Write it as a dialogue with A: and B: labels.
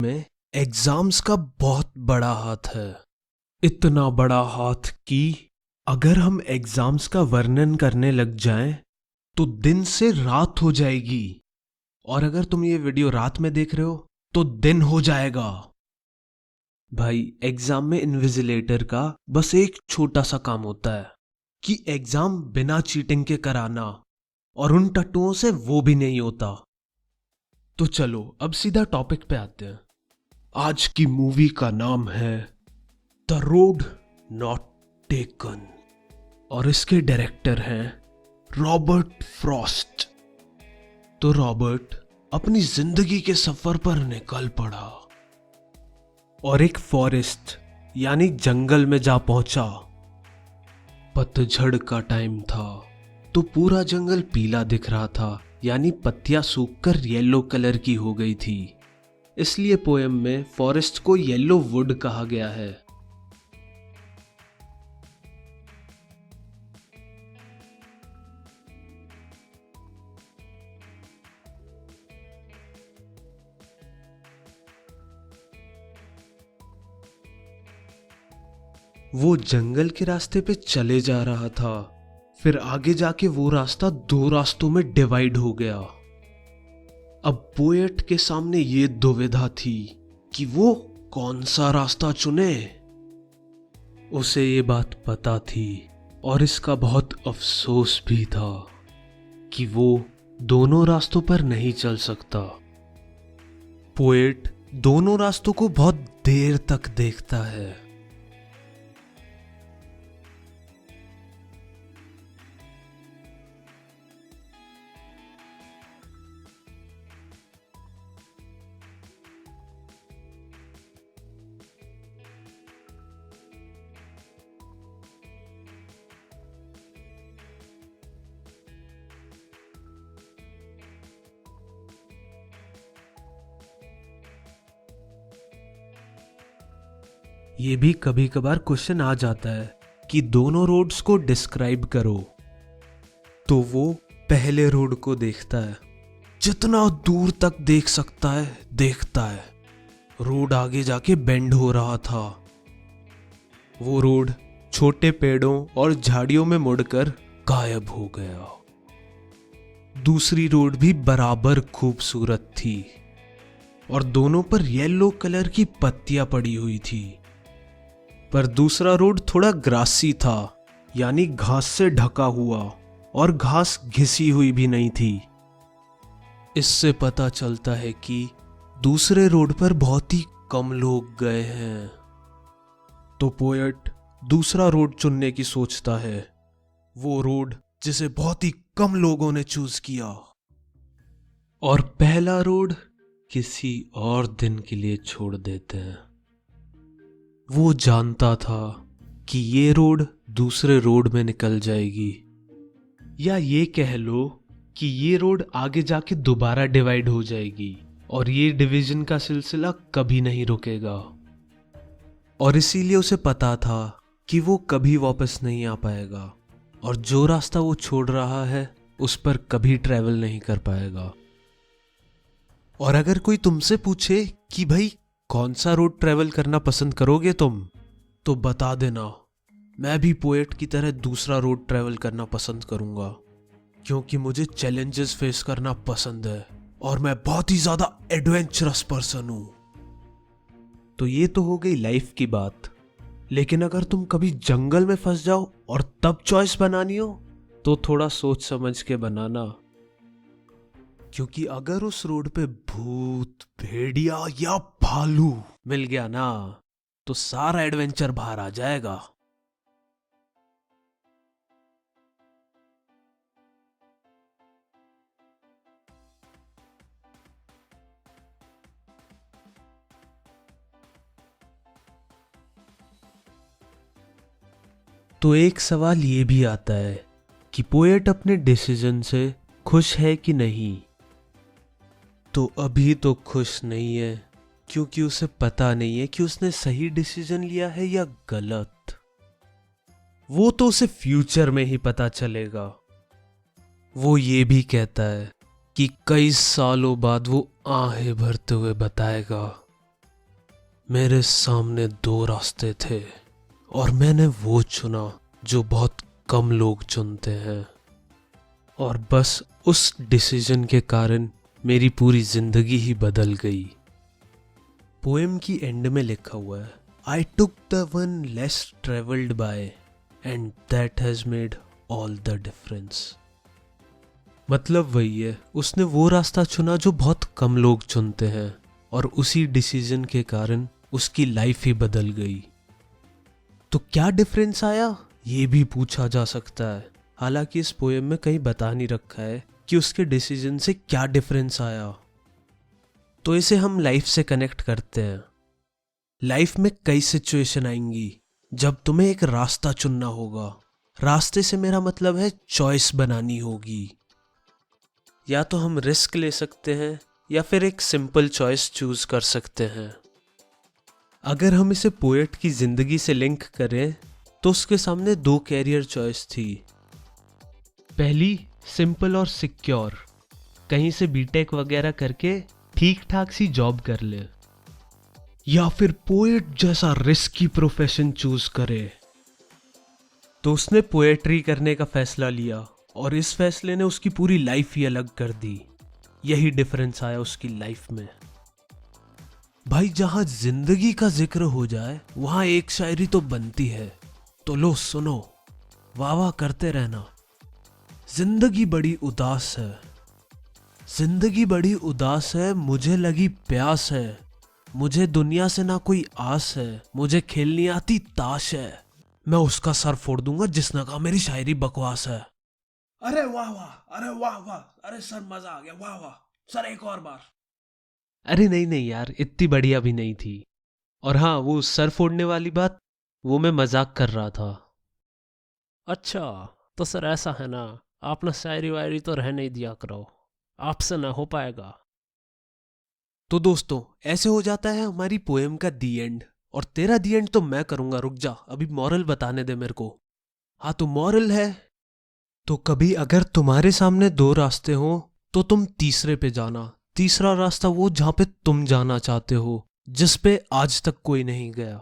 A: में एग्जाम्स का बहुत बड़ा हाथ है। इतना बड़ा हाथ कि अगर हम एग्जाम्स का वर्णन करने लग जाएं तो दिन से रात हो जाएगी, और अगर तुम ये वीडियो रात में देख रहे हो तो दिन हो जाएगा। भाई, एग्जाम में इन्विजिलेटर का बस एक छोटा सा काम होता है कि एग्जाम बिना चीटिंग के कराना, और उन टट्टुओं से वो भी नहीं होता। तो चलो अब सीधा टॉपिक पे आते हैं। आज की मूवी का नाम है द रोड नॉट टेकन, और इसके डायरेक्टर हैं रॉबर्ट फ्रॉस्ट। तो रॉबर्ट अपनी जिंदगी के सफर पर निकल पड़ा और एक फॉरेस्ट यानी जंगल में जा पहुंचा। पतझड़ का टाइम था तो पूरा जंगल पीला दिख रहा था, यानी पत्तियां सूखकर येलो कलर की हो गई थी। इसलिए पोएम में फॉरेस्ट को येलो वुड कहा गया है। वो जंगल के रास्ते पे चले जा रहा था, फिर आगे जाके वो रास्ता दो रास्तों में डिवाइड हो गया। अब पोएट के सामने ये दुविधा थी कि वो कौन सा रास्ता चुने। उसे ये बात पता थी और इसका बहुत अफसोस भी था कि वो दोनों रास्तों पर नहीं चल सकता। पोएट दोनों रास्तों को बहुत देर तक देखता है। ये भी कभी कभार क्वेश्चन आ जाता है कि दोनों रोड्स को डिस्क्राइब करो। तो वो पहले रोड को देखता है, जितना दूर तक देख सकता है देखता है। रोड आगे जाके बेंड हो रहा था। वो रोड छोटे पेड़ों और झाड़ियों में मुड़कर गायब हो गया। दूसरी रोड भी बराबर खूबसूरत थी और दोनों पर येलो कलर की पत्तियां पड़ी हुई थी। पर दूसरा रोड थोड़ा ग्रासी था, यानी घास से ढका हुआ, और घास घिसी हुई भी नहीं थी। इससे पता चलता है कि दूसरे रोड पर बहुत ही कम लोग गए हैं। तो पोएट दूसरा रोड चुनने की सोचता है, वो रोड जिसे बहुत ही कम लोगों ने चूज किया। और पहला रोड किसी और दिन के लिए छोड़ देते हैं। वो जानता था कि ये रोड दूसरे रोड में निकल जाएगी, या ये कह लो कि ये रोड आगे जाके दोबारा डिवाइड हो जाएगी और ये डिवीजन का सिलसिला कभी नहीं रुकेगा। और इसीलिए उसे पता था कि वो कभी वापस नहीं आ पाएगा, और जो रास्ता वो छोड़ रहा है उस पर कभी ट्रैवल नहीं कर पाएगा। और अगर कोई तुमसे पूछे कि भाई कौन सा रोड ट्रैवल करना पसंद करोगे तुम, तो बता देना मैं भी पोएट की तरह दूसरा रोड ट्रैवल करना पसंद करूंगा, क्योंकि मुझे चैलेंजेस फेस करना पसंद है और मैं बहुत ही ज्यादा एडवेंचरस पर्सन हूं। तो ये तो हो गई लाइफ की बात, लेकिन अगर तुम कभी जंगल में फंस जाओ और तब चॉइस बनानी हो तो थोड़ा सोच समझ के बनाना, क्योंकि अगर उस रोड पे भूत, भेड़िया या भालू मिल गया ना तो सारा एडवेंचर बाहर आ जाएगा। तो एक सवाल ये भी आता है कि पोएट अपने डिसीजन से खुश है कि नहीं। तो अभी तो खुश नहीं है, क्योंकि उसे पता नहीं है कि उसने सही डिसीजन लिया है या गलत। वो तो उसे फ्यूचर में ही पता चलेगा। वो ये भी कहता है कि कई सालों बाद वो आहें भरते हुए बताएगा मेरे सामने दो रास्ते थे और मैंने वो चुना जो बहुत कम लोग चुनते हैं, और बस उस डिसीजन के कारण मेरी पूरी जिंदगी ही बदल गई। पोएम की एंड में लिखा हुआ है, I took the one less travelled by and that has made all the difference. मतलब वही है, उसने वो रास्ता चुना जो बहुत कम लोग चुनते हैं, और उसी डिसीजन के कारण उसकी लाइफ ही बदल गई। तो क्या डिफरेंस आया, ये भी पूछा जा सकता है। हालांकि इस पोएम में कहीं बता नहीं रखा है कि उसके डिसीजन से क्या डिफरेंस आया। तो इसे हम लाइफ से कनेक्ट करते हैं। लाइफ में कई सिचुएशन आएंगी जब तुम्हें एक रास्ता चुनना होगा। रास्ते से मेरा मतलब है चॉइस बनानी होगी। या तो हम रिस्क ले सकते हैं या फिर एक सिंपल चॉइस चूज कर सकते हैं। अगर हम इसे पोएट की जिंदगी से लिंक करें तो उसके सामने दो कैरियर चॉइस थी। पहली, सिंपल और सिक्योर, कहीं से बीटेक वगैरह करके ठीक ठाक सी जॉब कर ले, या फिर पोएट जैसा रिस्की प्रोफेशन चूज करे। तो उसने पोएट्री करने का फैसला लिया और इस फैसले ने उसकी पूरी लाइफ ही अलग कर दी। यही डिफरेंस आया उसकी लाइफ में। भाई, जहां जिंदगी का जिक्र हो जाए वहां एक शायरी तो बनती है, तो लो सुनो, वाह वाह करते रहना। जिंदगी बड़ी उदास है, जिंदगी बड़ी उदास है, मुझे लगी प्यास है, मुझे दुनिया से ना कोई आस है, मुझे खेलनी आती ताश है, मैं उसका सर फोड़ दूंगा जिसने कहा मेरी शायरी बकवास है। अरे वाह वाह, अरे वाह वाह, अरे सर मजा आ गया, वाह वाह सर, एक और बार। अरे नहीं नहीं यार, इतनी बढ़िया भी नहीं थी। और हाँ, वो सर फोड़ने वाली बात, वो मैं मजाक कर रहा था। अच्छा, तो सर ऐसा है ना, आप ना शायरी वायरी तो रहने ही दिया करो, आपसे ना हो पाएगा। तो दोस्तों, ऐसे हो जाता है हमारी पोएम का दी एंड। और तेरा दी एंड तो मैं करूंगा, रुक जा, अभी मॉरल बताने दे मेरे को। हाँ, तो मॉरल है, तो कभी अगर तुम्हारे सामने दो रास्ते हो तो तुम तीसरे पे जाना। तीसरा रास्ता वो जहां पे तुम जाना चाहते हो, जिस पे आज तक कोई नहीं गया।